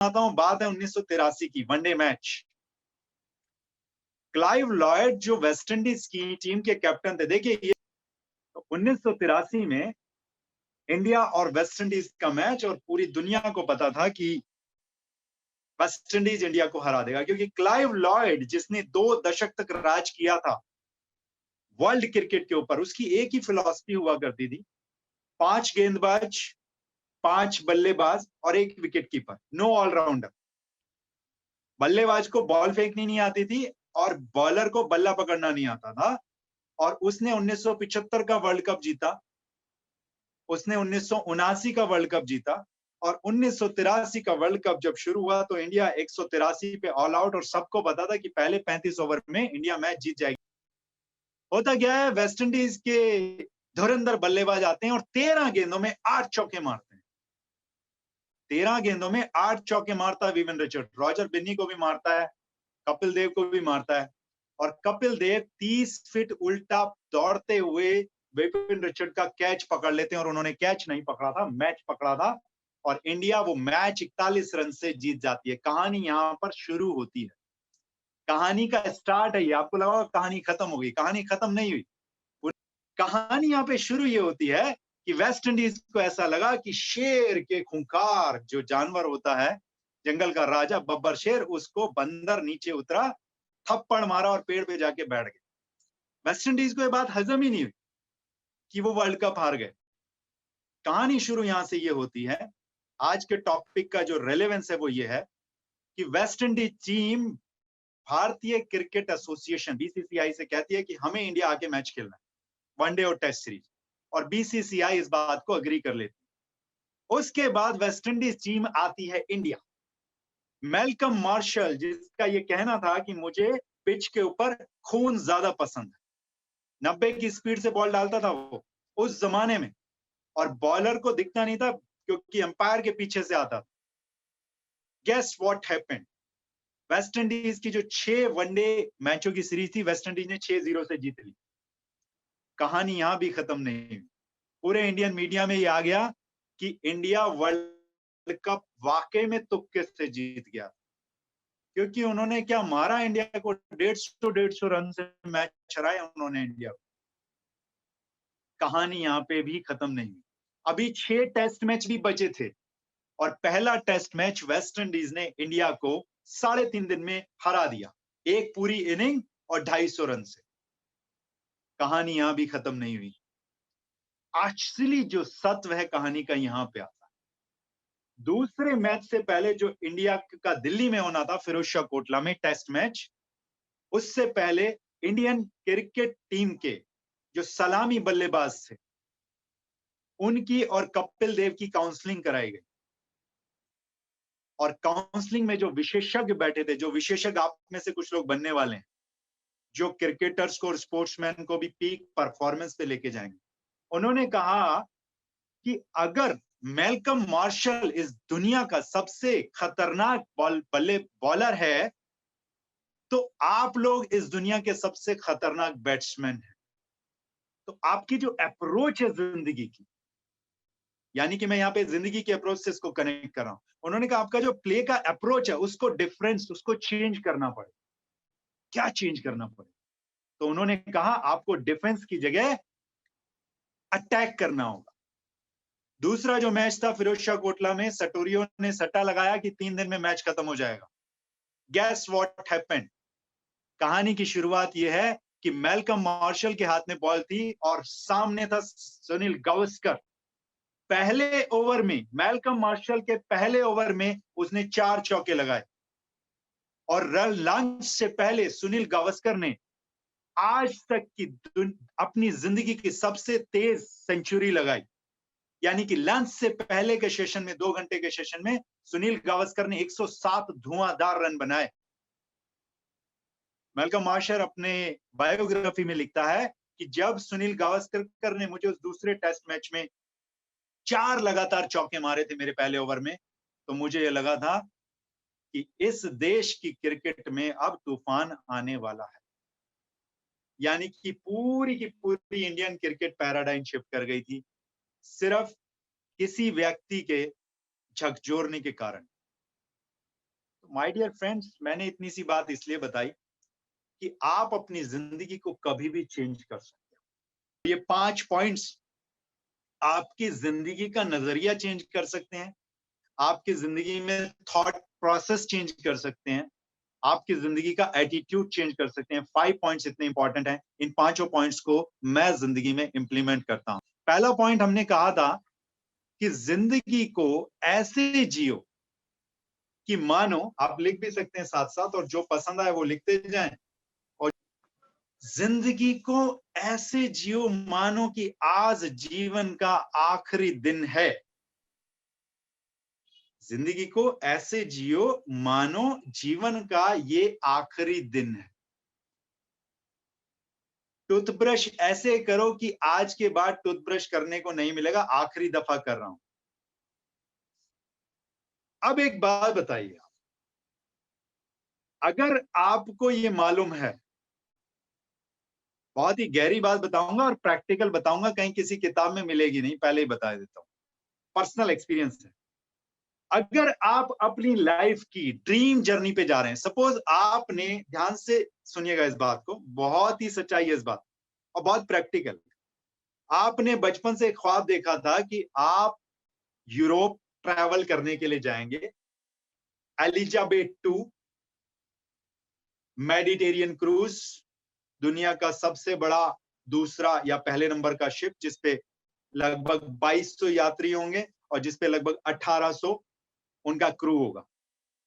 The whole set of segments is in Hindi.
आता हूं, बात है 1983 की, वनडे मैच। क्लाइव लॉयड जो वेस्ट इंडीज की टीम के कैप्टन थे, देखिए ये 1983 में इंडिया और वेस्ट इंडीज का मैच, और पूरी दुनिया को पता था कि वेस्ट इंडीज इंडिया को हरा देगा, क्योंकि क्लाइव लॉयड जिसने 2 दशक तक राज किया था वर्ल्ड क्रिकेट के ऊपर, उसकी एक ही फिलॉसफी हुआ करती थी, 5 गेंदबाज, 5 बल्लेबाज और 1 विकेट कीपर, नो ऑलराउंडर। बल्लेबाज को बॉल फेंकनी नहीं आती थी और बॉलर को बल्ला पकड़ना नहीं आता था। और उसने 1975 का वर्ल्ड कप जीता, उसने 1979 का वर्ल्ड कप जीता, और 1983 का वर्ल्ड कप जब शुरू हुआ तो इंडिया 183 पे ऑल आउट, और सबको पता था कि पहले 35 ओवर में इंडिया मैच जीत जाएगी। होता क्या है, वेस्ट इंडीज के धुरंधर बल्लेबाज आते हैं और 13 गेंदों में 8 चौके मारते हैं। 13 गेंदों में 8 चौके मारता है विवियन रिचर्ड, रॉजर बिन्नी को भी मारता है, कपिल देव को भी मारता है। और कपिल देव 30 फीट उल्टा दौड़ते हुए विपिन रिचर्ड का कैच पकड़ लेते हैं, और उन्होंने कैच नहीं पकड़ा था, मैच पकड़ा था, और इंडिया वो मैच 41 रन से जीत जाती है। कहानी यहां पर शुरू होती है, कहानी का स्टार्ट है ये। आपको लगा कहानी खत्म हो गई, कहानी खत्म नहीं हुई। कहानी यहाँ पे शुरू ये होती है कि वेस्ट इंडीज को ऐसा लगा कि शेर के खूंखार जो जानवर होता है, जंगल का राजा बब्बर शेर, उसको बंदर नीचे उतरा, थप्पड़ मारा और पेड़ पे जाके बैठ गए। वेस्ट इंडीज को ये बात हजम ही नहीं हुई कि वो वर्ल्ड कप हार गए। कहानी शुरू यहां से ये होती है। आज के टॉपिक का जो रेलेवेंस है वो ये है कि वेस्ट इंडीज टीम भारतीय क्रिकेट एसोसिएशन बीसीसीआई से कहती है कि हमें इंडिया आके मैच खेलना है, वनडे और टेस्ट सीरीज, और बीसीसीआई इस बात को अग्री कर लेती है। उसके बाद वेस्ट इंडीज टीम आती है इंडिया। मेलकम मार्शल, जिसका ये कहना था कि मुझे पिच के ऊपर खून ज्यादा पसंद है, 90 की स्पीड से बॉल डालता था वो उस जमाने में, और बॉलर को दिखता नहीं था क्योंकि अंपायर के पीछे से आता था। Guess what happened, West Indies की जो 6 वनडे मैचों की सीरीज थी, वेस्ट इंडीज ने 6-0 से जीत ली। कहानी यहां भी खत्म नहीं हुई। पूरे इंडियन मीडिया में ये आ गया कि इंडिया वर्ल्ड कप वाकई में तुक्के से जीत गया, क्योंकि उन्होंने क्या मारा, इंडिया को 150 रन से मैच हराया उन्होंने इंडिया को। कहानी यहाँ पे भी खत्म नहीं हुई। अभी 6 टेस्ट मैच भी बचे थे, और पहला टेस्ट मैच वेस्ट इंडीज ने इंडिया को 3.5 दिन में हरा दिया, एक पूरी इनिंग और 250 रन से। कहानी यहां भी खत्म नहीं हुई। असली जो सत्व है कहानी का यहां पे आता है। दूसरे मैच से पहले जो इंडिया का दिल्ली में होना था, फिरोज शाह कोटला में टेस्ट मैच, उससे पहले इंडियन क्रिकेट टीम के जो सलामी बल्लेबाज थे, उनकी और कपिल देव की काउंसलिंग कराई गई। और काउंसलिंग में जो विशेषज्ञ बैठे थे, जो विशेषज्ञ आप में से कुछ लोग बनने वाले हैं, जो क्रिकेटर्स को और स्पोर्ट्समैन को भी पीक परफॉर्मेंस पे लेके जाएंगे, उन्होंने कहा कि अगर मेलकम मार्शल इस दुनिया का सबसे खतरनाक बॉलर है, तो आप लोग इस दुनिया के सबसे खतरनाक बैट्समैन हैं। तो आपकी जो अप्रोच है जिंदगी की, यानी कि मैं यहाँ पे जिंदगी की अप्रोच से इसको कनेक्ट कर रहा हूं, उन्होंने कहा आपका जो प्ले का अप्रोच है उसको डिफरेंस, उसको चेंज करना पड़े। क्या चेंज करना पड़े? तो उन्होंने कहा आपको डिफेंस की जगह अटैक करना होगा। दूसरा जो मैच था फिरोज शाह कोटला में, सटोरियो ने सट्टा लगाया कि 3 दिन में मैच खत्म हो जाएगा। गेस व्हाट हैपेंड, कहानी की शुरुआत यह है कि मेलकम मार्शल के हाथ में बॉल थी और सामने था सुनील गावस्कर। पहले ओवर में, मेलकम मार्शल के पहले ओवर में उसने 4 चौके लगाए, और लंच से पहले सुनील गावस्कर ने आज तक की अपनी जिंदगी की सबसे तेज सेंचुरी लगाई। यानी कि लंच से पहले के सेशन में, 2 घंटे के सेशन में, सुनील गावस्कर ने 107 धुआंधार रन बनाए। मेलकम मार्शल अपने बायोग्राफी में लिखता है कि जब सुनील गावस्कर ने मुझे उस दूसरे टेस्ट मैच में 4 लगातार चौके मारे थे मेरे पहले ओवर में, तो मुझे यह लगा था कि इस देश की क्रिकेट में अब तूफान आने वाला है। यानी कि पूरी की पूरी इंडियन क्रिकेट पैराडाइम शिफ्ट कर गई थी, सिर्फ किसी व्यक्ति के झकझोरने के कारण। माय डियर फ्रेंड्स, मैंने इतनी सी बात इसलिए बताई कि आप अपनी जिंदगी को कभी भी चेंज कर सकते हो। ये 5 पॉइंट्स आपकी जिंदगी का नजरिया चेंज कर सकते हैं, आपकी जिंदगी में थॉट प्रोसेस चेंज कर सकते हैं, आपकी जिंदगी का एटीट्यूड चेंज कर सकते हैं। 5 पॉइंट्स इतने इंपॉर्टेंट हैं, इन पांचों पॉइंट्स को मैं जिंदगी में इंप्लीमेंट करता हूं। पहला पॉइंट हमने कहा था कि जिंदगी को ऐसे जियो कि मानो, आप लिख भी सकते हैं साथ साथ, और जो पसंद आए वो लिखते जाएं। और जिंदगी को ऐसे जियो मानो कि आज जीवन का आखिरी दिन है। जिंदगी को ऐसे जियो मानो जीवन का ये आखिरी दिन है। टूथब्रश ऐसे करो कि आज के बाद टूथब्रश करने को नहीं मिलेगा, आखिरी दफा कर रहा हूं। अब एक बात बताइए, अगर आपको ये मालूम है, बहुत ही गहरी बात बताऊंगा और प्रैक्टिकल बताऊंगा, कहीं किसी किताब में मिलेगी नहीं, पहले ही बता देता हूं, पर्सनल एक्सपीरियंस है। अगर आप अपनी लाइफ की ड्रीम जर्नी पे जा रहे हैं, सपोज आपने, ध्यान से सुनिएगा इस बात को, बहुत ही सच्चाई है इस बात और बहुत प्रैक्टिकल। आपने बचपन से एक ख्वाब देखा था कि आप यूरोप ट्रैवल करने के लिए जाएंगे, एलिजाबेथ 2 मेडिटेरियन क्रूज, दुनिया का सबसे बड़ा दूसरा या पहले नंबर का शिप, जिसपे लगभग 2200 यात्री होंगे और जिसपे लगभग 1800 उनका क्रू होगा।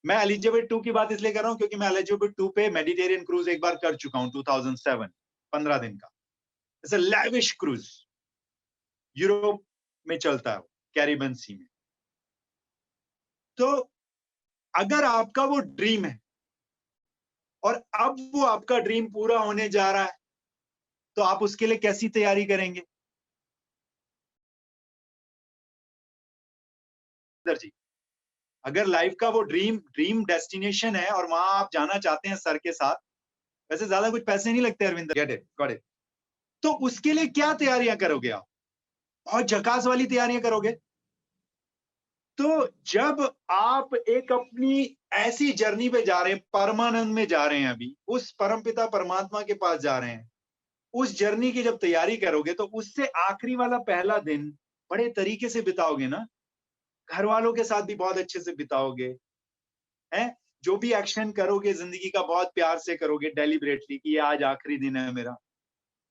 मैं एलिजाबेथ 2 की बात इसलिए कर रहा हूं क्योंकि मैं एलिजाबेथ 2 पे मेडिटेरियन क्रूज एक बार कर चुका हूं, 2007, 15 दिन का। It's a lavish cruise, Europe में चलता है, कैरिबियन सी में। तो अगर आपका वो ड्रीम है और अब वो आपका ड्रीम पूरा होने जा रहा है, तो आप उसके लिए कैसी तैयारी करेंगे? जी, अगर लाइफ का वो ड्रीम डेस्टिनेशन है और वहां आप जाना चाहते हैं सर के साथ, वैसे ज्यादा कुछ पैसे नहीं लगते Arvinder, get it, got it, तो उसके लिए क्या तैयारियां करोगे आप? बहुत झकास वाली तैयारियां करोगे। तो जब आप एक अपनी ऐसी जर्नी पे जा रहे हैं, परमानंद में जा रहे हैं, अभी उस परमपिता परमात्मा के पास जा रहे हैं, उस जर्नी की जब तैयारी करोगे तो उससे आखिरी वाला पहला दिन बड़े तरीके से बिताओगे ना, घर वालों के साथ भी बहुत अच्छे से बिताओगे, हैं? जो भी एक्शन करोगे जिंदगी का बहुत प्यार से करोगे, डेलिबरेटली, कि ये आज आखिरी दिन है मेरा।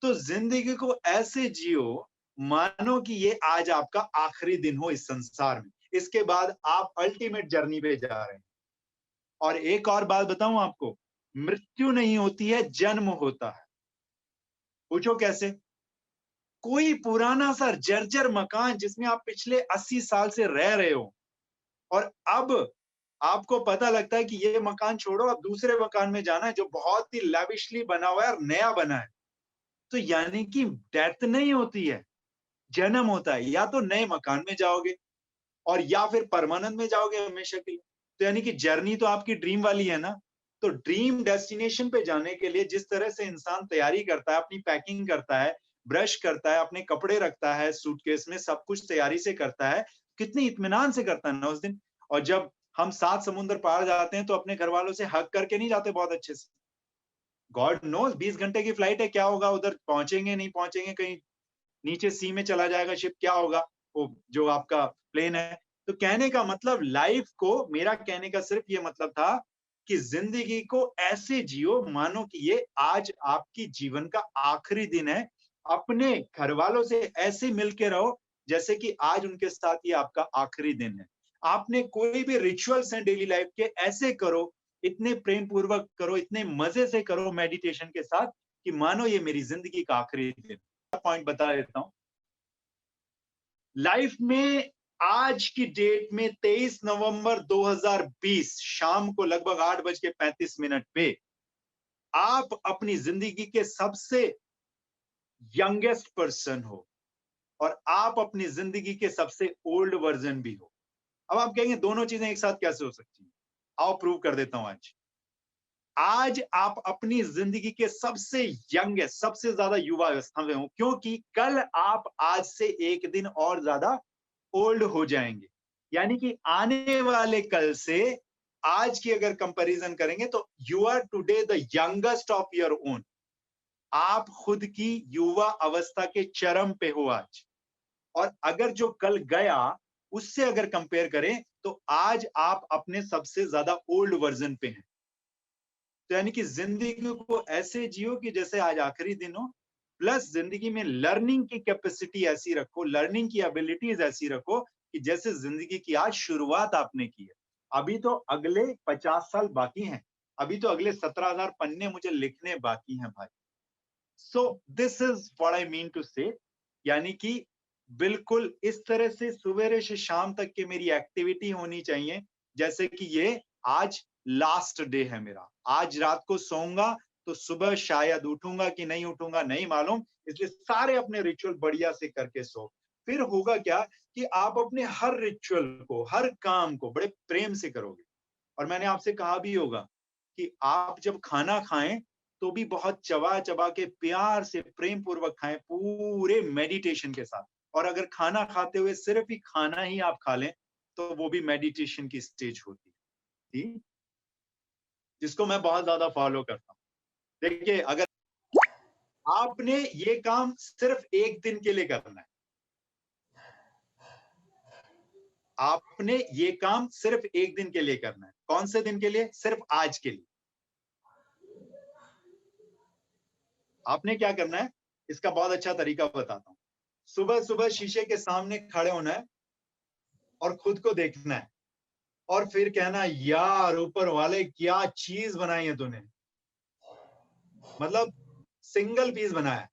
तो जिंदगी को ऐसे जियो मानो कि ये आज आपका आखिरी दिन हो इस संसार में, इसके बाद आप अल्टीमेट जर्नी पे जा रहे हैं। और एक और बात बताऊं आपको, मृत्यु नहीं होती है, जन्म होता है। पूछो कैसे? कोई पुराना सा जर्जर मकान जिसमें आप पिछले 80 साल से रह रहे हो और अब आपको पता लगता है कि ये मकान छोड़ो, अब दूसरे मकान में जाना है जो बहुत ही लैविशली बना हुआ है और नया बना है, तो यानी कि डेथ नहीं होती है, जन्म होता है। या तो नए मकान में जाओगे और या फिर परमानेंट में जाओगे हमेशा के लिए। तो यानी कि जर्नी तो आपकी ड्रीम वाली है ना। तो ड्रीम डेस्टिनेशन पे जाने के लिए जिस तरह से इंसान तैयारी करता है, अपनी पैकिंग करता है, ब्रश करता है, अपने कपड़े रखता है सूटकेस में, सब कुछ तैयारी से करता है, कितनी इत्मीनान से करता है ना उस दिन। और जब हम 7 समुद्र पार जाते हैं तो अपने घर वालों से हग करके नहीं जाते बहुत अच्छे से। गॉड नोज 20 घंटे की फ्लाइट है, क्या होगा उधर, पहुंचेंगे नहीं पहुंचेंगे, कहीं नीचे सी में चला जाएगा शिप, क्या होगा वो जो आपका प्लेन है। तो कहने का मतलब, लाइफ को, मेरा कहने का सिर्फ ये मतलब था कि जिंदगी को ऐसे जियो मानो कि ये आज आपकी जीवन का आखिरी दिन है। अपने घर वालों से ऐसे मिलके रहो जैसे कि आज उनके साथ ये आपका आखिरी दिन है। आपने कोई भी रिचुअल्स हैं डेली लाइफ के, ऐसे करो, इतने प्रेम पूर्वक करो, इतने मजे से करो मेडिटेशन के साथ, कि मानो ये मेरी जिंदगी का आखिरी दिन। पॉइंट बता देता हूं, लाइफ में आज की डेट में 23 नवंबर 2020 शाम को लगभग 8:35 पे आप अपनी जिंदगी के सबसे यंगेस्ट पर्सन हो और आप अपनी जिंदगी के सबसे ओल्ड वर्जन भी हो। अब आप कहेंगे दोनों चीजें एक साथ कैसे हो सकती हैं? आओ प्रूव कर देता हूं। आज आप अपनी जिंदगी के सबसे यंगेस्ट, सबसे ज्यादा युवा अवस्था में हो, क्योंकि कल आप आज से एक दिन और ज्यादा ओल्ड हो जाएंगे। यानी कि आने वाले कल से आज की अगर कंपैरिजन करेंगे तो you are today the youngest of your own. आप खुद की युवा अवस्था के चरम पे हो आज। और अगर जो कल गया उससे अगर कंपेयर करें तो आज आप अपने सबसे ज्यादा ओल्ड वर्जन पे हैं। तो यानी कि जिंदगी को ऐसे जियो कि जैसे आज आखिरी दिन हो, प्लस जिंदगी में लर्निंग की कैपेसिटी ऐसी रखो, लर्निंग की एबिलिटीज ऐसी रखो कि जैसे जिंदगी की आज शुरुआत आपने की है। अभी तो अगले 50 साल बाकी हैं, अभी तो अगले 17,000 पन्ने मुझे लिखने बाकी हैं भाई। So this is what I mean to say, यानी कि बिल्कुल इस तरह से सवेरे से शाम तक की मेरी एक्टिविटी होनी चाहिए जैसे कि ये आज लास्ट डे है मेरा। आज रात को सोऊंगा तो सुबह शायद उठूंगा कि नहीं उठूंगा नहीं मालूम, इसलिए सारे अपने रिचुअल बढ़िया से करके सो। फिर होगा क्या कि आप अपने हर रिचुअल को, हर काम को बड़े प्रेम से करोगे। और मैंने आपसे कहा भी होगा कि आप जब खाना खाएं तो भी बहुत चबा चबा के प्यार से प्रेम पूर्वक खाएं, पूरे मेडिटेशन के साथ। और अगर खाना खाते हुए सिर्फ ही खाना ही आप खा लें तो वो भी मेडिटेशन की स्टेज होती है, ठीक? जिसको मैं बहुत ज्यादा फॉलो करता हूँ। देखिए, अगर आपने ये काम सिर्फ एक दिन के लिए करना है, आपने ये काम सिर्फ एक दिन के लिए करना है। कौन से दिन के लिए? सिर्फ आज के लिए। आपने क्या करना है, इसका बहुत अच्छा तरीका बताता हूँ। सुबह सुबह शीशे के सामने खड़े होना है और खुद को देखना है और फिर कहना, यार ऊपर वाले क्या चीज बनाई है तूने, मतलब सिंगल पीस बनाया।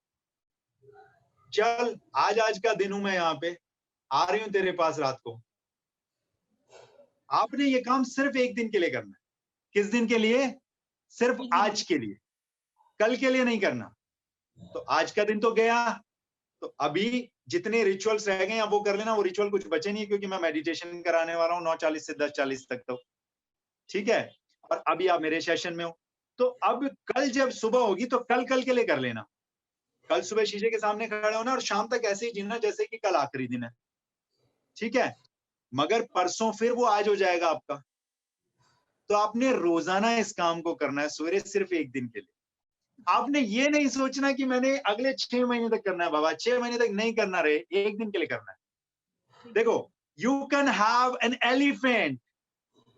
चल आज आज का दिन हूं मैं, यहाँ पे आ रही हूं तेरे पास रात को। आपने ये काम सिर्फ एक दिन के लिए करना है। किस दिन के लिए? सिर्फ आज के लिए, कल के लिए नहीं करना। तो आज का दिन तो गया, तो अभी जितने रिचुअल्स रह गए हैं वो कर लेना। वो रिचुअल कुछ बचे नहीं है क्योंकि मैं मेडिटेशन कराने वाला हूँ 9:40 से 10:40 तक, तो ठीक है। और अभी आप मेरे सेशन में हो, तो अब कल जब सुबह होगी तो कल कल के लिए कर लेना। कल सुबह शीशे के सामने खड़े होना और शाम तक ऐसे ही जीना जैसे कि कल आखिरी दिन है, ठीक है। मगर परसों फिर वो आज हो जाएगा आपका। तो आपने रोजाना इस काम को करना है, सवेरे सिर्फ एक दिन के लिए। आपने ये नहीं सोचना कि मैंने अगले 6 महीने तक करना है। बाबा 6 महीने तक नहीं करना रे, एक दिन के लिए करना है। देखो, you can have an elephant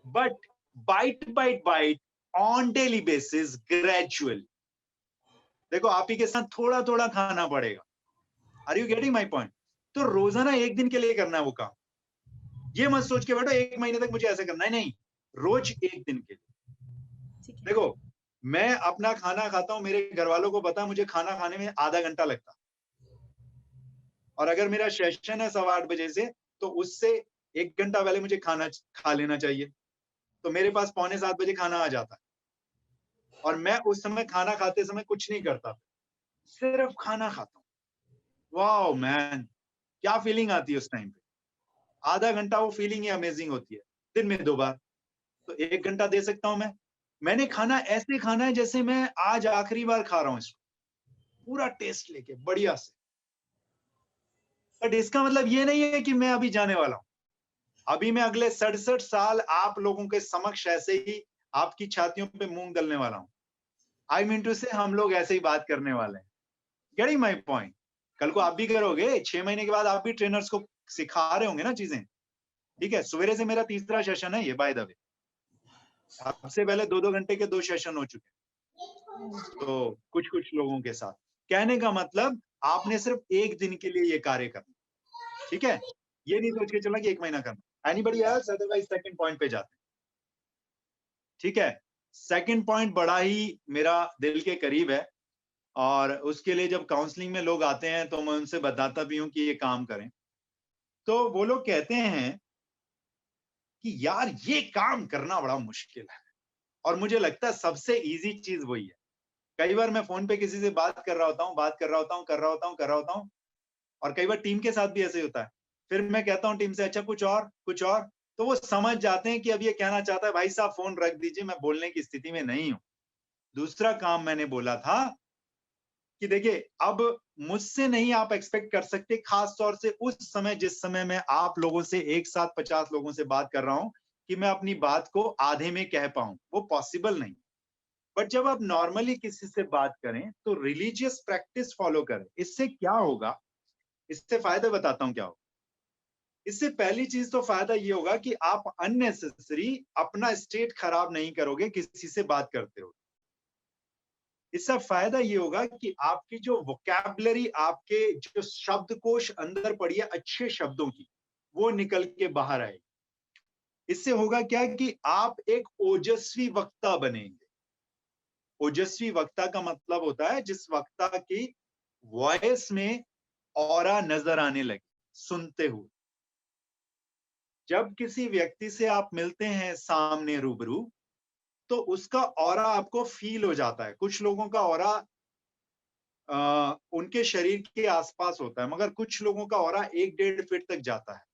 but bite bite bite on daily basis gradually. देखो, आप ही के साथ थोड़ा थोड़ा खाना पड़ेगा। Are you getting my point? तो रोजाना एक दिन के लिए करना है वो काम। ये मत सोच के बैठो 1 महीने तक मुझे ऐसे करना है, नहीं, रोज एक दिन के लिए। देखो, मैं अपना खाना खाता हूं, मेरे घर वालों को पता है मुझे खाना खाने में आधा घंटा लगता। और अगर मेरा सेशन है 8:15 से, तो उससे 1 घंटा पहले मुझे खाना खा लेना चाहिए। तो मेरे पास 6:45 खाना आ जाता है और मैं उस समय खाना खाते समय कुछ नहीं करता, सिर्फ खाना खाता हूँ। वाओ मैन, क्या फीलिंग आती है उस टाइम पे। आधा घंटा वो फीलिंग ही अमेजिंग होती है। दिन में 2 बार, तो 1 घंटा दे सकता हूं मैं। मैंने खाना ऐसे खाना है जैसे मैं आज आखिरी बार खा रहा हूं इसको, पूरा टेस्ट लेके बढ़िया से। बट इसका मतलब ये नहीं है कि मैं अभी जाने वाला हूं। अभी मैं अगले 67 साल आप लोगों के समक्ष ऐसे ही आपकी छातियों पे मूंग दलने वाला हूं। आई मीन टू से, हम लोग ऐसे ही बात करने वाले हैं। Getting my point? कल को आप भी करोगे, 6 महीने के बाद आप भी ट्रेनर्स को सिखा रहे होंगे ना चीजें, ठीक है। सवेरे से मेरा तीसरा सेशन है ये, बाय द वे। आपसे पहले 2-2 घंटे के 2 सेशन हो चुके हैं, तो कुछ कुछ लोगों के साथ। कहने का मतलब, आपने सिर्फ एक दिन के लिए ये कार्य करना, ठीक है। ये नहीं सोच के चलना कि 1 महीना करना। Anybody else? Otherwise second point पे जाते हैं, ठीक है। सेकंड पॉइंट बड़ा ही मेरा दिल के करीब है और उसके लिए जब काउंसलिंग में लोग आते हैं तो मैं उनसे बताता भी हूं कि ये काम करें। तो वो लोग कहते हैं कि यार ये काम करना बड़ा मुश्किल है, और मुझे लगता है सबसे इजी चीज वही है। कई बार मैं फोन पे किसी से बात कर रहा होता हूँ, कर रहा होता हूँ, और कई बार टीम के साथ भी ऐसे होता है। फिर मैं कहता हूँ टीम से, अच्छा कुछ और, कुछ और, तो वो समझ जाते हैं कि अब ये कहना चाहता है भाई साहब फोन रख दीजिए, मैं बोलने की स्थिति में नहीं हूँ। दूसरा काम मैंने बोला था कि देखिए, अब मुझसे नहीं आप एक्सपेक्ट कर सकते, खास तौर से उस समय जिस समय मैं आप लोगों से एक साथ 50 लोगों से बात कर रहा हूं, कि मैं अपनी बात को आधे में कह पाऊं, वो पॉसिबल नहीं। बट जब आप नॉर्मली किसी से बात करें तो रिलीजियस प्रैक्टिस फॉलो करें। इससे क्या होगा, इससे फायदा बताता हूं क्या होगा। इससे पहली चीज तो फायदा ये होगा कि आप अननेसेसरी अपना स्टेट खराब नहीं करोगे किसी से बात करते हो। इसका फायदा ये होगा कि आपकी जो वोकैबुलरी, आपके जो शब्दकोश अंदर पड़ी है अच्छे शब्दों की, वो निकल के बाहर आएगी। इससे होगा क्या कि आप एक ओजस्वी वक्ता बनेंगे। ओजस्वी वक्ता का मतलब होता है जिस वक्ता की वॉइस में ऑरा नजर आने लगे सुनते हुए। जब किसी व्यक्ति से आप मिलते हैं सामने रूबरू, तो उसका ऑरा आपको फील हो जाता है। कुछ लोगों का ऑरा उनके शरीर के आसपास होता है, मगर कुछ लोगों का ऑरा 1-1.5 फीट तक जाता है।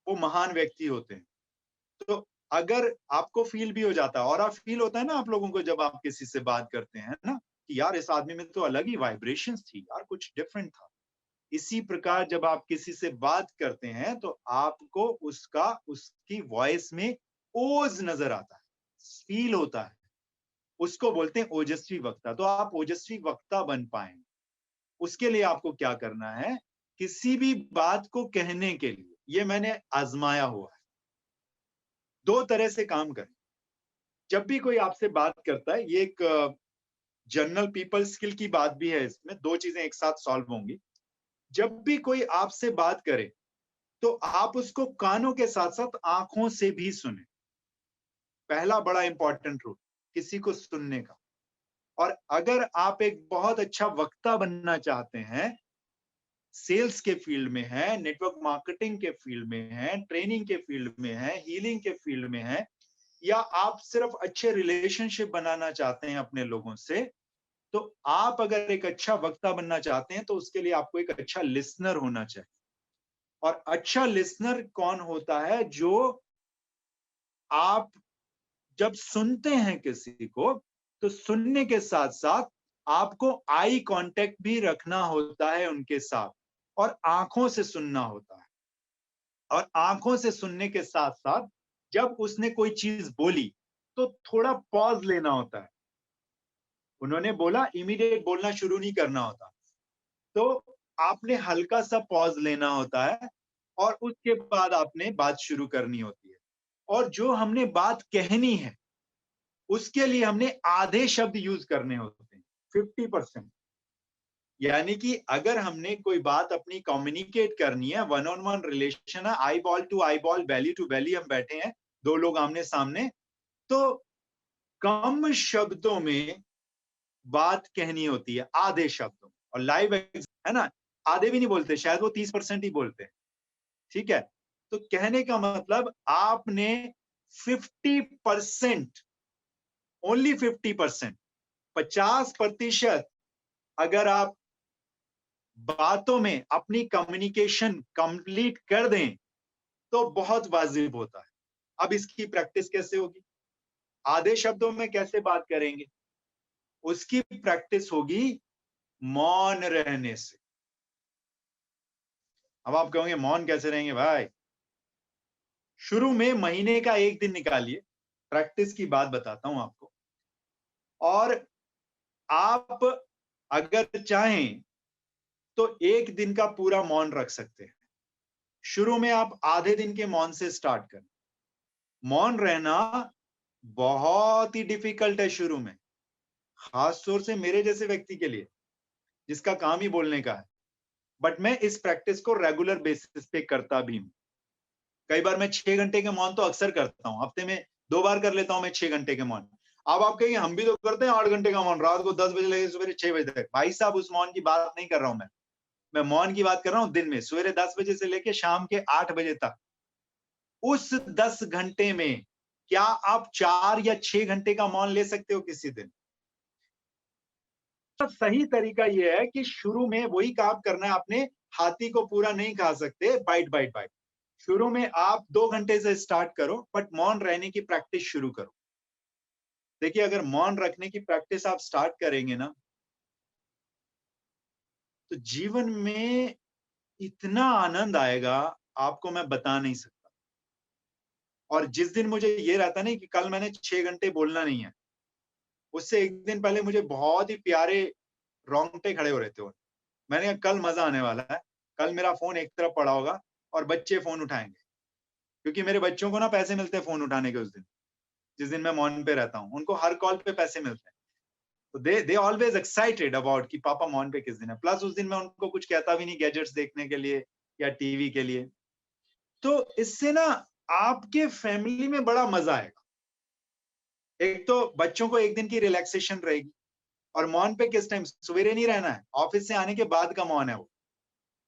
वो महान व्यक्ति होते हैं। तो अगर आपको फील भी हो जाता है, ऑरा फील होता है ना आप लोगों को जब आप किसी से बात करते हैं ना, कि यार इस आदमी में तो अलग ही वाइब्रेशंस थी, यार कुछ डिफरेंट था। इसी प्रकार जब आप किसी से बात करते हैं तो आपको उसका, उसकी वॉइस में ओज नजर आता है, फील होता है। उसको बोलते हैं ओजस्वी वक्ता। तो आप ओजस्वी वक्ता बन पाएंगे। उसके लिए आपको क्या करना है, किसी भी बात को कहने के लिए, ये मैंने आजमाया हुआ है, 2 तरह से काम करें। जब भी कोई आपसे बात करता है, ये एक जनरल पीपल स्किल की बात भी है, इसमें 2 चीजें एक साथ सॉल्व होंगी। जब भी कोई आपसे बात करे तो आप उसको कानों के साथ साथ आंखों से भी सुने। पहला बड़ा इंपॉर्टेंट रूल किसी को सुनने का। और अगर आप एक बहुत अच्छा वक्ता बनना चाहते हैं, सेल्स के फील्ड में है, नेटवर्क मार्केटिंग के फील्ड में है, ट्रेनिंग के फील्ड में है, हीलिंग के फील्ड में है, या आप सिर्फ अच्छे रिलेशनशिप बनाना चाहते हैं अपने लोगों से, तो आप अगर एक अच्छा वक्ता बनना चाहते हैं तो उसके लिए आपको एक अच्छा लिसनर होना चाहिए। और अच्छा लिसनर कौन होता है, जो आप जब सुनते हैं किसी को, तो सुनने के साथ साथ आपको आई कांटेक्ट भी रखना होता है उनके साथ, और आंखों से सुनना होता है। और आंखों से सुनने के साथ साथ जब उसने कोई चीज बोली तो थोड़ा पॉज लेना होता है। उन्होंने बोला, इमीडिएट बोलना शुरू नहीं करना होता। तो आपने हल्का सा पॉज लेना होता है और उसके बाद आपने बात शुरू करनी होती है। और जो हमने बात कहनी है उसके लिए हमने आधे शब्द यूज करने होते हैं, 50%। यानी कि अगर हमने कोई बात अपनी कम्युनिकेट करनी है, वन ऑन वन रिलेशन है, eyeball to eyeball, belly to belly, हम बैठे हैं 2 लोग आमने सामने, तो कम शब्दों में बात कहनी होती है, आधे शब्दों में। और लाइव है ना, आधे भी नहीं बोलते, शायद वो 30% ही बोलते हैं। ठीक है, तो कहने का मतलब आपने 50%, ओनली 50%, 50% अगर आप बातों में अपनी कम्युनिकेशन कंप्लीट कर दें तो बहुत वाजिब होता है। अब इसकी प्रैक्टिस कैसे होगी, आधे शब्दों में कैसे बात करेंगे, उसकी प्रैक्टिस होगी मौन रहने से। अब आप कहोगे मौन कैसे रहेंगे भाई। शुरू में महीने का 1 दिन निकालिए, प्रैक्टिस की बात बताता हूं आपको। और आप अगर चाहें तो 1 दिन का पूरा मौन रख सकते हैं। शुरू में आप आधे दिन के मौन से स्टार्ट करें। मौन रहना बहुत ही डिफिकल्ट है शुरू में, खास तौर से मेरे जैसे व्यक्ति के लिए जिसका काम ही बोलने का है। बट मैं इस प्रैक्टिस को रेगुलर बेसिस पे करता भी हूं। कई बार मैं 6 घंटे के मौन तो अक्सर करता हूं, हफ्ते में 2 बार कर लेता हूं मैं 6 घंटे के मौन। अब आप कहेंगे हम भी तो करते हैं 8 घंटे का मौन, रात को 10 बजे लगे सुबह 6 बजे तक। भाई साहब उस मौन की बात नहीं कर रहा हूं मैं मौन की बात कर रहा हूं दिन में, सवेरे 10 बजे से लेके शाम के 8 बजे तक। उस 10 घंटे में क्या आप 4 या 6 घंटे का मौन ले सकते हो किसी दिन? तो सही तरीका यह है कि शुरू में वही काम करना है आपने। हाथी को पूरा नहीं खा सकते, बाइट बाइट बाइट। शुरू में आप 2 घंटे से स्टार्ट करो, बट मौन रहने की प्रैक्टिस शुरू करो। देखिए अगर मौन रखने की प्रैक्टिस आप स्टार्ट करेंगे ना, तो जीवन में इतना आनंद आएगा, आपको मैं बता नहीं सकता। और जिस दिन मुझे ये रहता नहीं कि कल मैंने 6 घंटे बोलना नहीं है, उससे एक दिन पहले मुझे बहुत ही प्यारे रोंगटे खड़े हो रहे थे। मैंने कहा कल मजा आने वाला है, कल मेरा फोन एक तरफ पड़ा होगा और बच्चे फोन उठाएंगे, क्योंकि मेरे बच्चों को ना पैसे मिलते हैं फोन उठाने के उस दिन, जिस दिन मैं मौन पे रहता हूँ, उनको हर कॉल पे पैसे मिलते हैं। तो दे ऑलवेज एक्साइटेड अबाउट कि पापा मौन पे किस दिन है। प्लस उस दिन मैं उनको कुछ कहता भी नहीं गैजेट्स देखने के लिए या टीवी के लिए। तो इससे ना आपके फैमिली में बड़ा मजा आएगा। एक तो बच्चों को एक दिन की रिलैक्सेशन रहेगी। और मौन पे किस टाइम? सवेरे नहीं रहना है, ऑफिस से आने के बाद का मौन है वो,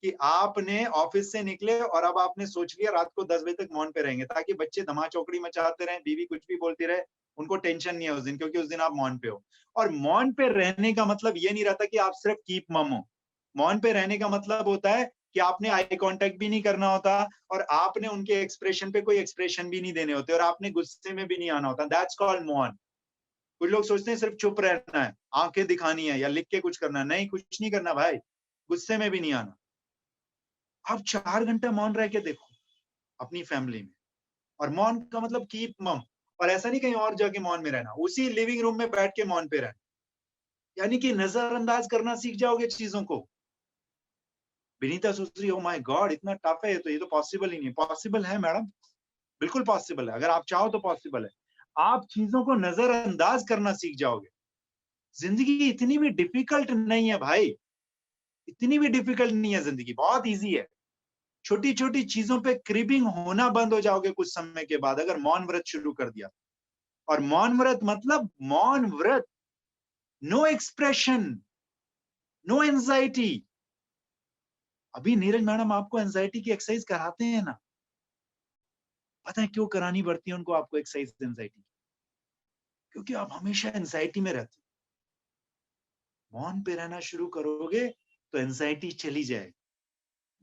कि आपने ऑफिस से निकले और अब आपने सोच लिया रात को 10 बजे तक मौन पे रहेंगे, ताकि बच्चे धमा चौकड़ी मचाते रहें, बीवी कुछ भी बोलती रहे, उनको टेंशन नहीं है उस दिन, क्योंकि उस दिन आप मौन पे हो। और मौन पे रहने का मतलब ये नहीं रहता कि आप सिर्फ कीप मम हो। मौन पे रहने का मतलब होता है कि आपने आई कांटेक्ट भी नहीं करना होता, और आपने उनके एक्सप्रेशन पे कोई एक्सप्रेशन भी नहीं देने होते, और आपने गुस्से में भी नहीं आना होता। दैट्स कॉल्ड मौन। कुछ लोग सोचते हैं सिर्फ चुप रहना है, आंखें दिखानी है या लिख के कुछ करना है। नहीं, कुछ नहीं करना भाई, गुस्से में भी नहीं आना। आप 4 घंटे मौन रह के देखो अपनी फैमिली में। और मौन का मतलब कीप मम। और ऐसा नहीं कहीं और जाके मौन में रहना, उसी लिविंग रूम में बैठ के मौन पे रहना। यानी कि नजरअंदाज करना सीख जाओगे चीजों को। विनीता सोच रही, ओ माय गॉड इतना टफ है, तो ये तो पॉसिबल ही नहीं। पॉसिबल है मैडम, बिल्कुल पॉसिबल है। अगर आप चाहो तो पॉसिबल है। आप चीजों को नजरअंदाज करना सीख जाओगे। जिंदगी इतनी भी डिफिकल्ट नहीं है भाई, इतनी भी डिफिकल्ट नहीं है जिंदगी, बहुत इजी है। छोटी छोटी चीजों पे क्रिबिंग होना बंद हो जाओगे कुछ समय के बाद, अगर मौन व्रत शुरू कर दिया। और मौन व्रत मतलब मौन व्रत, नो एक्सप्रेशन, नो एंजाइटी। अभी नीरज मैडम आपको एंजाइटी की एक्सरसाइज कराते हैं ना, पता है क्यों करानी पड़ती है उनको आपको एक्सरसाइज एंजाइटी? क्योंकि आप हमेशा एंजाइटी में रहते हो। मौन पे रहना शुरू करोगे तो एंजाइटी चली जाएगी,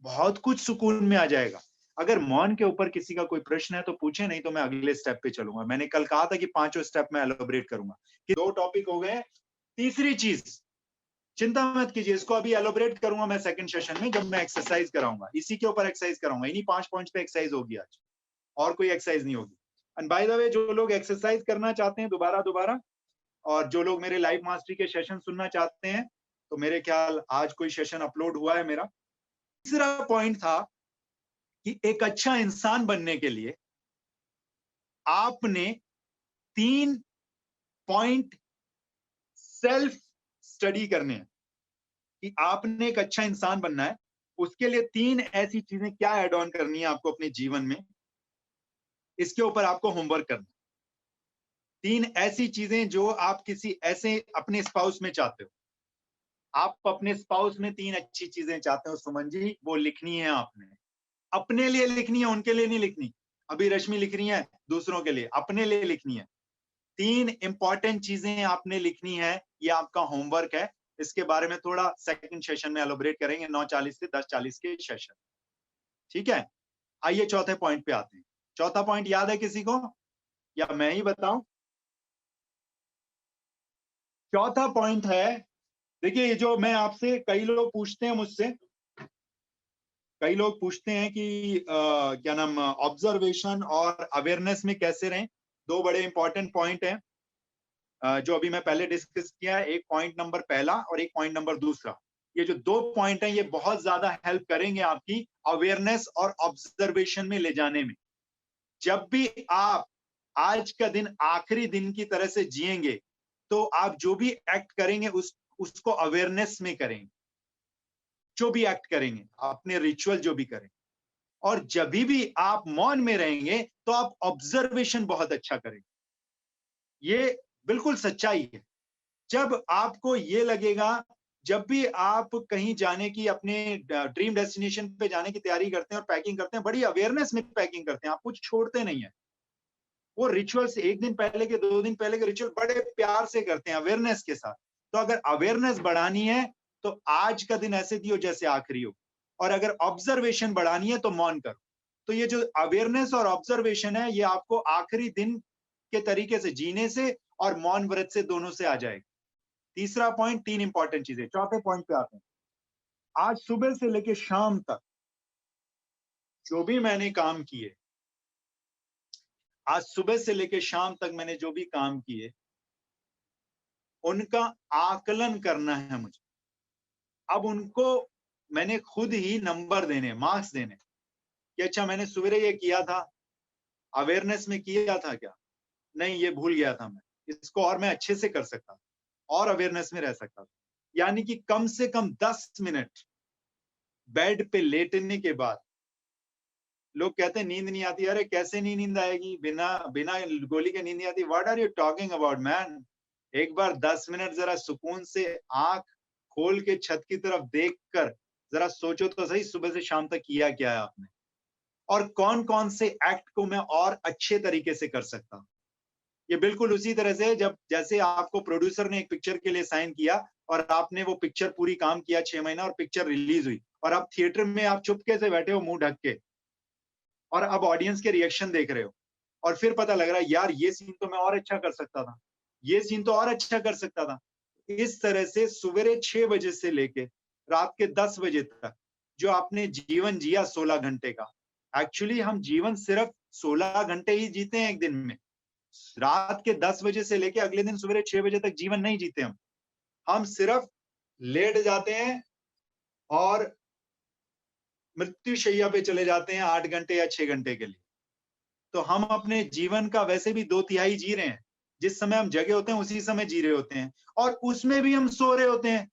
बहुत कुछ सुकून में आ जाएगा। अगर मौन के ऊपर किसी का कोई प्रश्न है तो पूछे, नहीं तो मैं अगले स्टेप पे चलूंगा। मैंने कल कहा था कि 5 स्टेप में एलोबरेट करूंगा, कि 2 टॉपिक हो गए। तीसरी चीज, चिंता मत कीजिए, इसको अभी एलोबरेट करूंगा मैं सेकंड सेशन में, जब मैं एक्सरसाइज कराऊंगा। इसी के ऊपर एक्सरसाइज कराऊंगा, इन्हीं 5 पॉइंट्स पे एक्सरसाइज होगी आज, और कोई एक्सरसाइज नहीं होगी। एंड बाय द वे, जो लोग एक्सरसाइज करना चाहते हैं दोबारा दोबारा, और जो लोग मेरे लाइव मास्टरी के सेशन सुनना चाहते हैं, तो मेरे ख्याल आज कोई सेशन अपलोड हुआ है मेरा। तीसरा पॉइंट था कि एक अच्छा इंसान बनने के लिए आपने 3 पॉइंट सेल्फ स्टडी करने हैं। कि आपने एक अच्छा इंसान बनना है, उसके लिए 3 ऐसी चीजें क्या ऐड ऑन करनी है आपको अपने जीवन में, इसके ऊपर आपको होमवर्क करना। 3 ऐसी चीजें जो आप किसी ऐसे अपने स्पाउस में चाहते हो। आप अपने स्पाउस में 3 अच्छी चीजें चाहते हो सुमन जी, वो लिखनी है आपने। अपने लिए लिखनी है, उनके लिए नहीं लिखनी। अभी रश्मि लिख रही है दूसरों के लिए, अपने लिए लिखनी है। 3 इंपॉर्टेंट चीजें आपने लिखनी है, ये आपका होमवर्क है। इसके बारे में थोड़ा सेकंड सेशन में एलोबरेट करेंगे, 9:40 से 10:40 के सेशन। ठीक है, आइए चौथे पॉइंट पे आते हैं। चौथा पॉइंट याद है किसी को, या मैं ही बताऊं? चौथा पॉइंट है, देखिए ये जो मैं आपसे, कई लोग पूछते हैं मुझसे, कई लोग पूछते हैं कि क्या नाम, ऑब्जर्वेशन और अवेयरनेस में कैसे रहें। 2 बड़े इंपॉर्टेंट पॉइंट हैं जो अभी मैं पहले डिस्कस किया है। एक पॉइंट नंबर पहला और एक पॉइंट नंबर दूसरा। ये जो 2 पॉइंट हैं, ये बहुत ज्यादा हेल्प करेंगे आपकी अवेयरनेस और ऑब्जर्वेशन में ले जाने में। जब भी आप आज का दिन आखिरी दिन की तरह से जिएंगे, तो आप जो भी एक्ट करेंगे उसको अवेयरनेस में करेंगे। जो भी एक्ट करेंगे, अपने रिचुअल जो भी करेंगे। और जब भी आप मौन में रहेंगे तो आप ऑब्जर्वेशन बहुत अच्छा करेंगे। ये बिल्कुल सच्चाई है। जब आपको ये लगेगा, जब भी आप कहीं जाने की, अपने ड्रीम डेस्टिनेशन पे जाने की तैयारी करते हैं और पैकिंग करते हैं, बड़ी अवेयरनेस में पैकिंग करते हैं, आप कुछ छोड़ते नहीं है। वो रिचुअल्स 1 दिन पहले के, 2 दिन पहले के रिचुअल बड़े प्यार से करते हैं, अवेयरनेस के साथ। तो अगर अवेयरनेस बढ़ानी है तो आज का दिन ऐसे दियो जैसे आखिरी हो। और अगर ऑब्जर्वेशन बढ़ानी है तो मौन करो। तो ये जो अवेयरनेस और ऑब्जर्वेशन है, ये आपको आखिरी दिन के तरीके से जीने से और मौन व्रत से, दोनों से आ जाएगा। तीसरा पॉइंट, 3 इंपॉर्टेंट चीजें। चौथे पॉइंट पे आते हैं। आज सुबह से लेकर शाम तक जो भी मैंने काम किए, आज सुबह से लेकर शाम तक मैंने जो भी काम किए, उनका आकलन करना है मुझे। अब उनको मैंने खुद ही नंबर देने, मार्क्स देने कि अच्छा मैंने सवेरे ये किया था, अवेयरनेस में किया था क्या? नहीं, ये भूल गया था मैं। इसको और मैं अच्छे से कर सकता था और अवेयरनेस में रह सकता था। यानी कि कम से कम 10 मिनट बेड पे लेटने के बाद लोग कहते हैं नींद नहीं आती। अरे कैसे नहीं नींद आएगी? बिना बिना गोली के नींद नहीं आती। What are you talking about man? एक बार 10 मिनट जरा सुकून से आंख खोल के छत की तरफ देखकर जरा सोचो तो सही, सुबह से शाम तक किया क्या है आपने, और कौन कौन से एक्ट को मैं और अच्छे तरीके से कर सकता हूँ। ये बिल्कुल उसी तरह से जब जैसे आपको प्रोड्यूसर ने एक पिक्चर के लिए साइन किया और आपने वो पिक्चर पूरी काम किया 6 महीना और पिक्चर रिलीज हुई और आप थिएटर में आप चुपके से बैठे हो मुंह ढक के और अब ऑडियंस के रिएक्शन देख रहे हो और फिर पता लग रहा है यार ये सीन तो मैं और अच्छा कर सकता था, ये सीन तो और अच्छा कर सकता था। इस तरह से सवेरे 6 बजे से लेके रात के 10 बजे तक जो आपने जीवन जिया 16 घंटे का, एक्चुअली हम जीवन सिर्फ 16 घंटे ही जीते हैं एक दिन में। रात के 10 बजे से लेके अगले दिन सवेरे 6 बजे तक जीवन नहीं जीते हम सिर्फ लेट जाते हैं और मृत्यु शैया पे चले जाते हैं 8 घंटे या 6 घंटे के लिए। तो हम अपने जीवन का वैसे भी 2/3 जी रहे हैं। जिस समय हम जगे होते हैं उसी समय जी रहे होते हैं और उसमें भी हम सो रहे होते हैं।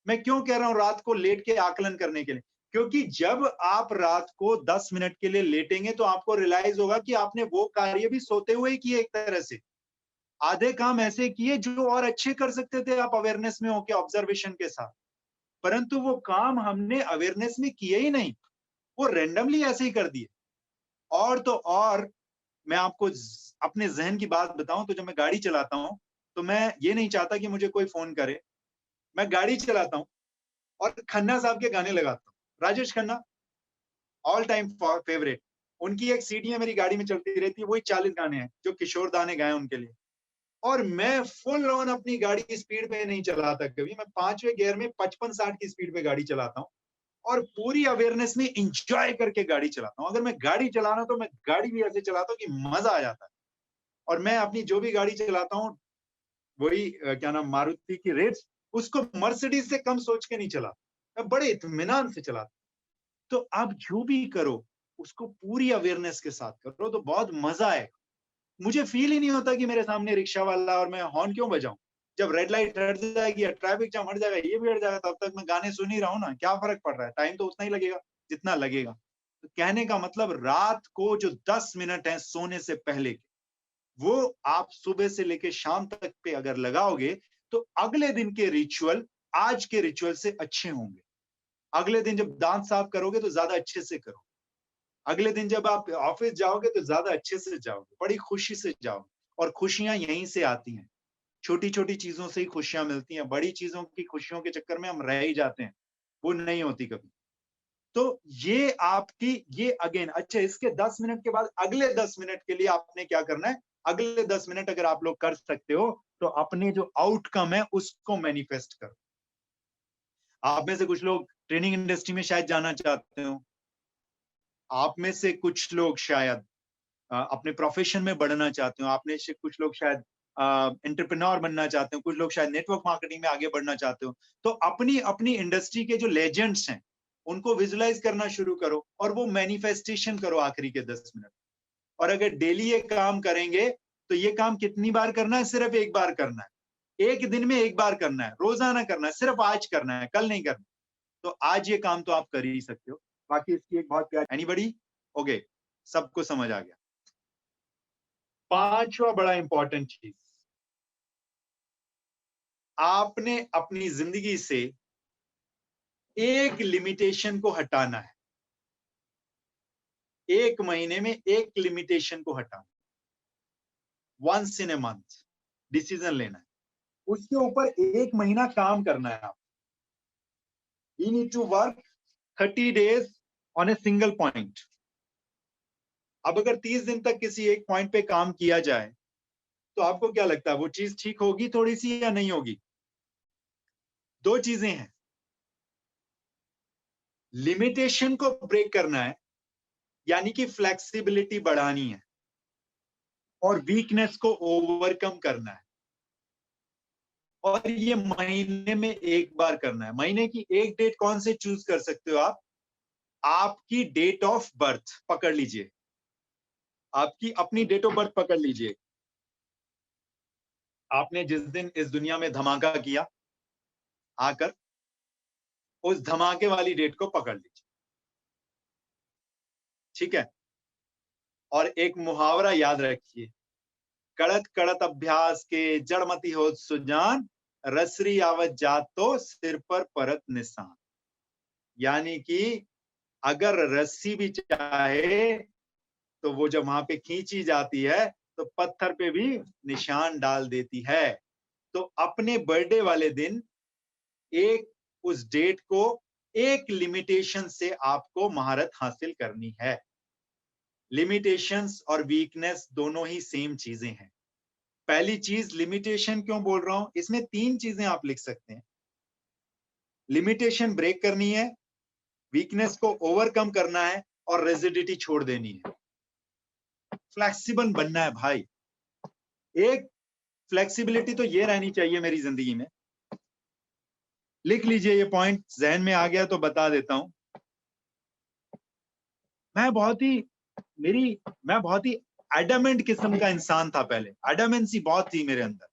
मैं क्यों कह रहा हूं रात को लेट के आकलन करने के लिए? क्योंकि जब आप रात को 10 मिनट के लिए लेटेंगे तो आपको रियलाइज होगा कि आपने वो कार्य भी सोते हुए ही किए एक तरह से। आधे काम ऐसे किए जो और अच्छे कर सकते थे आप अवेयरनेस में होके ऑब्जर्वेशन के साथ। परंतु वो काम हमने अवेयरनेस में किए ही नहीं, वो रैंडमली ऐसे ही कर दिए। और तो और मैं आपको अपने ज़हन की बात बताऊँ तो जब मैं गाड़ी चलाता हूँ, तो मैं ये नहीं चाहता कि मुझे कोई फ़ोन करे। मैं गाड़ी चलाता हूँ और खन्ना साहब के गाने लगाता हूँ। Rajesh Khanna all time favourite. उनकी एक सीडीयाँ मेरी गाड़ी में चलती रहती है, वही 40 गाने हैं जो किशोर दा ने गाए उनके लिए। और मैं फुल ऑन अपनी गाड़ी स्पीड पे नहीं चलाता कभी। मैं 5वें गियर में 55-60 की स्पीड पे गाड़ी चलाता हूँ और पूरी अवेयरनेस में एन्जॉय करके गाड़ी चलाता हूँ। अगर मैं गाड़ी चला रहा हूँ तो मैं गाड़ी भी ऐसे चलाता हूँ कि मज़ा आ जाता है। और मैं अपनी जो भी गाड़ी चलाता हूँ वही क्या नाम मारुति की रेट्स, उसको मर्सिडीज से कम सोच के नहीं चलाता। मैं बड़े इत्मीनान से चलाता हूँ। तो आप जो भी करो उसको पूरी अवेयरनेस के साथ करो तो बहुत मज़ा आएगा। मुझे फ़ील ही नहीं होता कि मेरे सामने रिक्शा वाला और मैं हॉर्न क्यों बजाऊँ? जब रेड लाइट हट जाएगी या ट्रैफिक जाम हट जाएगा, ये भी हट जाएगा, तब तक मैं गाने सुन ही रहा हूँ ना, क्या फ़र्क पड़ रहा है? टाइम तो उतना ही लगेगा, जितना लगेगा। तो कहने का मतलब रात को जो 10 मिनट हैं सोने से पहले के, वो आप सुबह से लेके शाम तक पे अगर लगाओगे, तो अगले दिन के रिचुअल आज के रिचुअल से अच्छे होंगे। अगले दिन जब दाँत साफ करोगे तो ज़्यादा अच्छे से करो। अगले दिन जब आप ऑफिस जाओगे तो ज़्यादा अच्छे से जाओगे, बड़ी खुशी से जाओगे और खुशियाँ यहीं से आती हैं। छोटी-छोटी चीज़ों से ही खुशियाँ मिलती हैं, बड़ी चीज़ों की खुशियों के चक्कर में हम रह ही जाते हैं, वो नहीं होती कभी। तो ये आपकी ये अगेन अच्छा इसके 10 मिनट के बाद अगले 10 मिनट के लिए आपने क्या करना है, अगले 10 मिनट अगर आप लोग कर सकते हो, तो अपने जो आउटकम है उसको मैनिफेस्ट करो। आप में से कुछ लोग ट्रेनिंग इंडस्ट्री में शायद जाना चाहते हो, आप में से कुछ लोग शायद अपने प्रोफेशन में बढ़ना चाहते हो, आप में से कुछ लोग शायद एंटरप्रेन्योर बनना चाहते हो, कुछ लोग शायद नेटवर्क मार्केटिंग में आगे बढ़ना चाहते हो। तो अपनी अपनी इंडस्ट्री के जो लेजेंड्स हैं, उनको विजुअलाइज़ करना शुरू करो और वो मैनिफेस्टेशन करो आखिरी के 10 मिनट। और अगर डेली ये काम करेंगे, तो ये काम कितनी बार करना है? सिर्फ 1 बार करना है। 1 दिन में 1 बार करना है, रोज़ाना करना है, सिर्फ आज करना है, कल नहीं करना। तो आज ये काम तो आप कर ही सकते हो। बाकी इसकी एक बहुत प्यारी एनीबॉडी? ओके, सबको समझ आ गया। 5वां बड़ा इंपॉर्टेंट चीज़, आपने अपनी ज़िंदगी से एक लिमिटेशन को हटाना है। 1 महीने में 1 लिमिटेशन को हटाना। Once in a month decision लेना है। उसके ऊपर 1 महीना काम करना है आप। You need to work 30 days on a single point. अब अगर 30 दिन तक किसी एक पॉइंट पे काम किया जाए, तो आपको क्या लगता है वो चीज़ ठीक होगी थोड़ी-सी या नहीं होगी? 2 चीज़ें हैं। लिमिटेशन को ब्रेक करना है, यानी कि फ्लेक्सिबिलिटी बढ़ानी है। और वीकनेस को ओवरकम करना है, और ये महीने में एक बार करना है। महीने की एक डेट कौन से चूज कर सकते हो आप? आपकी डेट ऑफ बर्थ पकड़ लीजिए, आपकी अपनी डेट ऑफ बर्थ पकड़ लीजिए। आपने जिस दिन इस दुनिया में धमाका किया आकर, उस धमाके वाली डेट को पकड़ लीजिए, ठीक है? और एक मुहावरा याद रखिए, कड़त कड़त अभ्यास के जड़मती हो सुजान, रसरी आवत जात तो सिर पर परत निशान। यानी कि अगर रस्सी भी चाहे तो वो जब वहां पे खींची जाती है तो पत्थर पे भी निशान डाल देती है। तो अपने बर्थडे वाले दिन एक उस डेट को एक लिमिटेशन से आपको महारत हासिल करनी है। लिमिटेशंस और वीकनेस दोनों ही सेम चीजें हैं। पहली चीज लिमिटेशन क्यों बोल रहा हूं, इसमें 3 चीजें आप लिख सकते हैं। लिमिटेशन ब्रेक करनी है, वीकनेस को ओवरकम करना है, और रिजिडिटी छोड़ देनी है। फ्लेक्सिबल बनना है भाई। एक फ्लेक्सिबिलिटी तो ये रहनी चाहिए मेरी जिंदगी में। लिख लीजिए, ये पॉइंट जहन में आ गया तो बता देता हूं। मैं बहुत ही मैं बहुत ही एडमेंट किस्म का इंसान था पहले, एडमेंसी बहुत थी मेरे अंदर।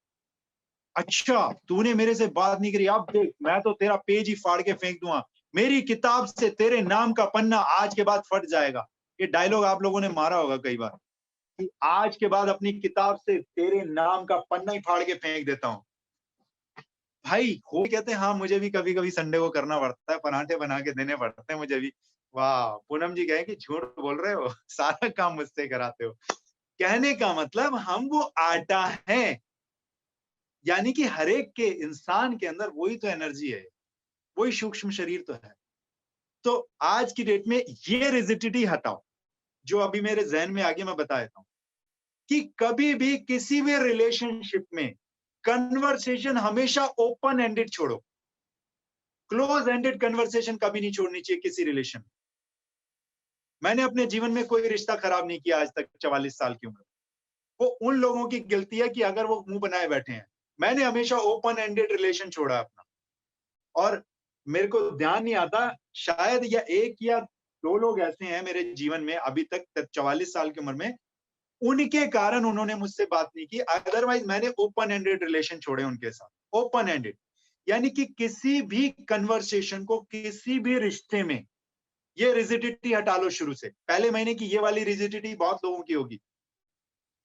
अच्छा तूने मेरे से बात नहीं करी, अब देख मैं तो तेरा पेज ही फाड़ के फेंक दूंगा, मेरी किताब से तेरे नाम का पन्ना आज के बाद फट जाएगा। ये डायलॉग आप लोगों ने मारा होगा कई बार, कि आज के बाद अपनी किताब से तेरे नाम का पन्ना ही फाड़ के फेंक देता हूं। भाई हो कहते हैं, हाँ मुझे भी कभी कभी संडे को करना पड़ता है, पराठे बना के देने पड़ते हैं मुझे भी। वाह, पूनम जी कहे कि झूठ बोल रहे हो, सारा काम मुझसे कराते हो। कहने का मतलब हम वो आटा है, यानी कि हर एक के इंसान के अंदर वही तो एनर्जी है, वही सूक्ष्म शरीर तो है। तो आज की डेट में ये रिजिडिटी हटाओ, जो अभी मेरे जहन में आगे मैं बता देता हूं, कि कभी भी किसी भी रिलेशनशिप में कन्वर्सेशन हमेशा ओपन एंडेड छोड़ो। क्लोज एंडेड कन्वर्सेशन कभी नहीं छोड़नी चाहिए किसी रिलेशन में। मैंने अपने जीवन में कोई रिश्ता खराब नहीं किया आज तक, 44 साल की उम्र। वो उन लोगों की गलती है कि अगर वो मुंह बनाए बैठे हैं। मैंने हमेशा ओपन एंडेड रिलेशन छोड़ा अपना, और मेरे को ध्यान नहीं आता, शायद या एक या दो लोग ऐसे हैं मेरे जीवन में अभी तक 44 साल की उम्र में, उनके कारण उन्होंने मुझसे बात नहीं की। अदरवाइज मैंने ओपन एंडेड रिलेशन छोड़े उनके साथ। ओपन एंडेड यानी कि किसी भी कन्वर्सेशन को, किसी भी रिश्ते में ये रिजिडिटी हटा लो शुरू से। पहले महीने की ये वाली रिजिडिटी बहुत लोगों की होगी,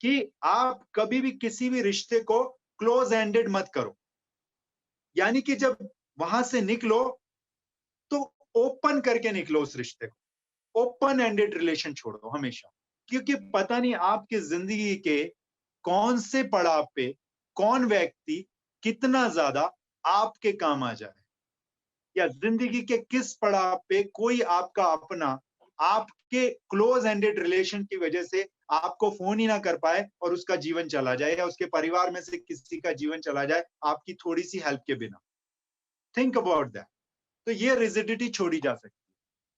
कि आप कभी भी किसी भी रिश्ते को क्लोज एंडेड मत करो। यानी कि जब वहां से निकलो तो ओपन करके निकलो उस रिश्ते को। ओपन एंडेड रिलेशन छोड़ो हमेशा, क्योंकि पता नहीं आपकी जिंदगी के कौन से पड़ाव पे कौन व्यक्ति कितना ज्यादा आपके काम आ जाए, या जिंदगी के किस पड़ाव पे कोई आपका अपना आपके क्लोज एंडेड रिलेशन की वजह से आपको फोन ही ना कर पाए और उसका जीवन चला जाए, या उसके परिवार में से किसी का जीवन चला जाए आपकी थोड़ी सी हेल्प के बिना। Think about that. तो ये रिजिडिटी छोड़ी जा सकती है।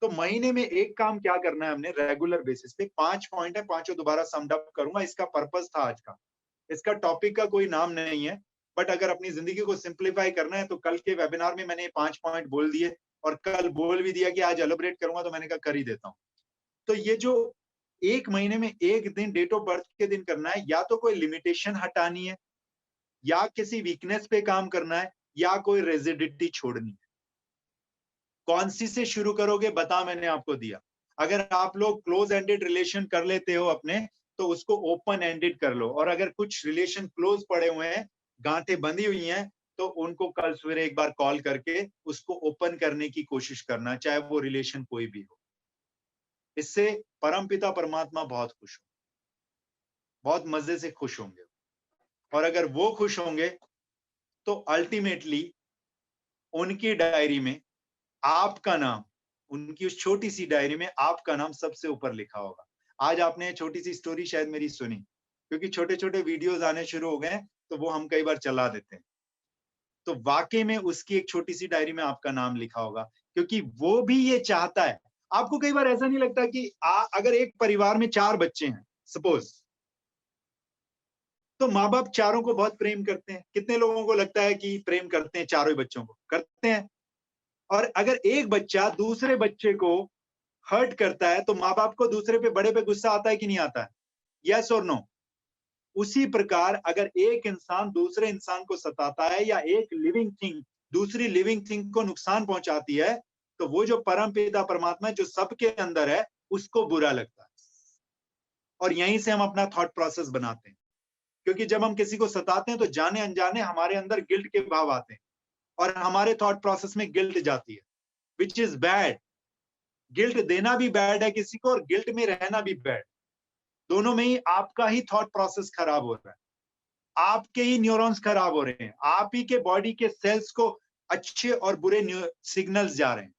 तो महीने में एक काम क्या करना है हमने रेगुलर बेसिस पे। 5 पॉइंट है, पांचों दोबारा समड अप करूंगा। इसका पर्पस था आज का, इसका टॉपिक का कोई नाम नहीं है, बट अगर अपनी जिंदगी को सिंप्लीफाई करना है तो कल के वेबिनार में मैंने 5 पॉइंट बोल दिए, और कल बोल भी दिया कि आज एलोबरेट करूंगा, तो मैंने कहा कर ही देता हूं। तो ये जो एक महीने में एक दिन डेट ऑफ बर्थ के दिन करना है, या तो कोई लिमिटेशन हटानी है, या किसी वीकनेस पे काम करना है, या कोई रेजिडिटी छोड़नी है। कौन सी से शुरू करोगे बता मैंने आपको दिया। अगर आप लोग क्लोज एंडेड रिलेशन कर लेते हो अपने, तो उसको ओपन एंडेड कर लो। और अगर कुछ रिलेशन क्लोज पड़े हुए हैं, गांठें बंधी हुई हैं, तो उनको कल सवेरे एक बार कॉल करके उसको ओपन करने की कोशिश करना, चाहे वो रिलेशन कोई भी हो। इससे परमपिता परमात्मा बहुत खुश हो, बहुत मजे से खुश होंगे। और अगर वो खुश होंगे तो अल्टीमेटली उनकी डायरी में आपका नाम, उनकी उस छोटी सी डायरी में आपका नाम सबसे ऊपर लिखा होगा। आज आपने छोटी सी स्टोरी शायद मेरी सुनी, क्योंकि छोटे छोटे वीडियोस आने शुरू हो गए हैं, तो वो हम कई बार चला देते हैं। तो वाकई में उसकी एक छोटी सी डायरी में आपका नाम लिखा होगा, क्योंकि वो भी ये चाहता है। आपको कई बार ऐसा नहीं लगता कि अगर एक परिवार में 4 बच्चे हैं सपोज, तो माँ बाप चारों को बहुत प्रेम करते हैं। कितने लोगों को लगता है कि प्रेम करते हैं चारों ही बच्चों को? करते हैं। और अगर एक बच्चा दूसरे बच्चे को हर्ट करता है तो माँ बाप को दूसरे पे, बड़े पे गुस्सा आता है कि नहीं आता है? यस और नो? उसी प्रकार अगर एक इंसान दूसरे इंसान को सताता है या एक लिविंग थिंग दूसरी लिविंग थिंग को नुकसान पहुंचाती है, तो वो जो परम पिता परमात्मा है, जो सबके अंदर है, उसको बुरा लगता है। और यहीं से हम अपना थॉट प्रोसेस बनाते हैं। क्योंकि जब हम किसी को सताते हैं तो जाने अनजाने हमारे अंदर गिल्ट के भाव आते हैं और हमारे थॉट प्रोसेस में गिल्ट जाती है, विच इज बैड। गिल्ट देना भी बैड है किसी को और गिल्ट में रहना भी बैड। दोनों में ही आपका ही थॉट प्रोसेस खराब हो रहा है, आपके ही न्यूरॉन्स खराब हो रहे हैं, आप ही के बॉडी के सेल्स को अच्छे और बुरे सिग्नल्स जा रहे हैं।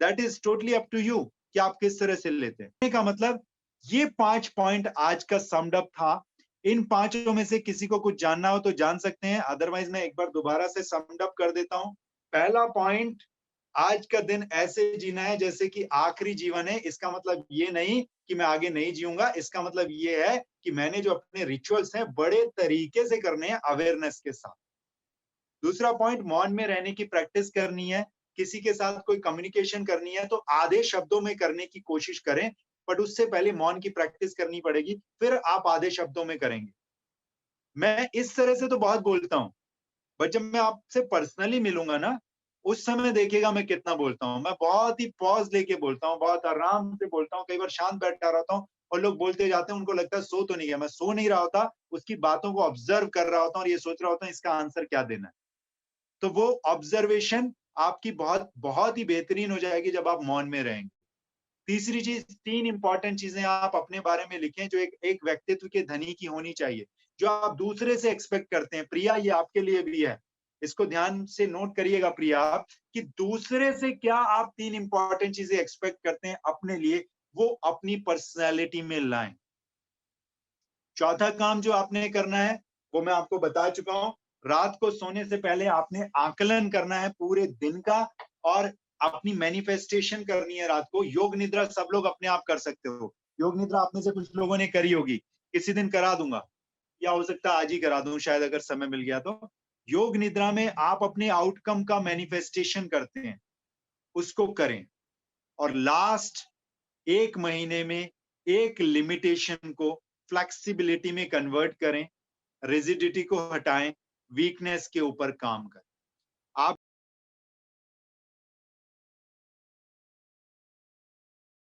That is totally up to you कि आप किस तरह से लेते हैं। का मतलब ये 5 पॉइंट आज का समड अप था। इन पांचों में से किसी को कुछ जानना हो तो जान सकते हैं, अदरवाइज मैं एक बार दोबारा से समड अप कर देता हूं। पहला पॉइंट, आज का दिन ऐसे जीना है जैसे कि आखिरी जीवन है। इसका मतलब ये नहीं कि मैं आगे नहीं जीऊंगा, इसका मतलब ये है कि मैंने जो अपने रिचुअल्स हैं बड़े तरीके से करने हैं, अवेयरनेस के साथ। दूसरा पॉइंट, मौन में रहने की प्रैक्टिस करनी है। किसी के साथ कोई कम्युनिकेशन करनी है तो आधे शब्दों में करने की कोशिश करें, बट उससे पहले मौन की प्रैक्टिस करनी पड़ेगी, फिर आप आधे शब्दों में करेंगे। मैं इस तरह से तो बहुत बोलता हूँ, बट जब मैं आपसे पर्सनली मिलूंगा ना, उस समय देखिएगा मैं कितना बोलता हूँ। मैं बहुत ही पॉज लेके बोलता हूँ, बहुत आराम से बोलता हूँ, कई बार शांत बैठा रहता हूँ और लोग बोलते जाते हैं, उनको लगता है सो तो नहीं गया। मैं सो नहीं रहा होता, उसकी बातों को ऑब्जर्व कर रहा होता हूँ और ये सोच रहा होता हूँ इसका आंसर क्या देना है। तो वो ऑब्जर्वेशन आपकी बहुत बहुत ही बेहतरीन हो जाएगी जब आप मौन में रहेंगे। तीसरी चीज, 3 इंपॉर्टेंट चीजें आप अपने बारे में लिखें जो एक व्यक्तित्व के धनी की होनी चाहिए, जो आप दूसरे से एक्सपेक्ट करते हैं। प्रिया, ये आपके लिए भी है, इसको ध्यान से नोट करिएगा प्रिया आप, कि दूसरे से क्या आप 3 इंपॉर्टेंट चीजें एक्सपेक्ट करते हैं अपने लिए, वो अपनी पर्सनैलिटी में लाएं। चौथा काम जो आपने करना है वो मैं आपको बता चुका हूं। रात को सोने से पहले आपने आकलन करना है पूरे दिन का और अपनी मैनिफेस्टेशन करनी है रात को। योग निद्रा सब लोग अपने आप कर सकते हो। योग निद्रा आप में से कुछ लोगों ने करी होगी, किसी दिन करा दूंगा या हो सकता है आज ही करा दूं शायद, अगर समय मिल गया तो। योग निद्रा में आप अपने आउटकम का मैनिफेस्टेशन करते हैं, उसको करें। और लास्ट 1 महीने में एक लिमिटेशन को फ्लेक्सिबिलिटी में कन्वर्ट करें, रिजिडिटी को हटाएं, वीकनेस के ऊपर काम करें।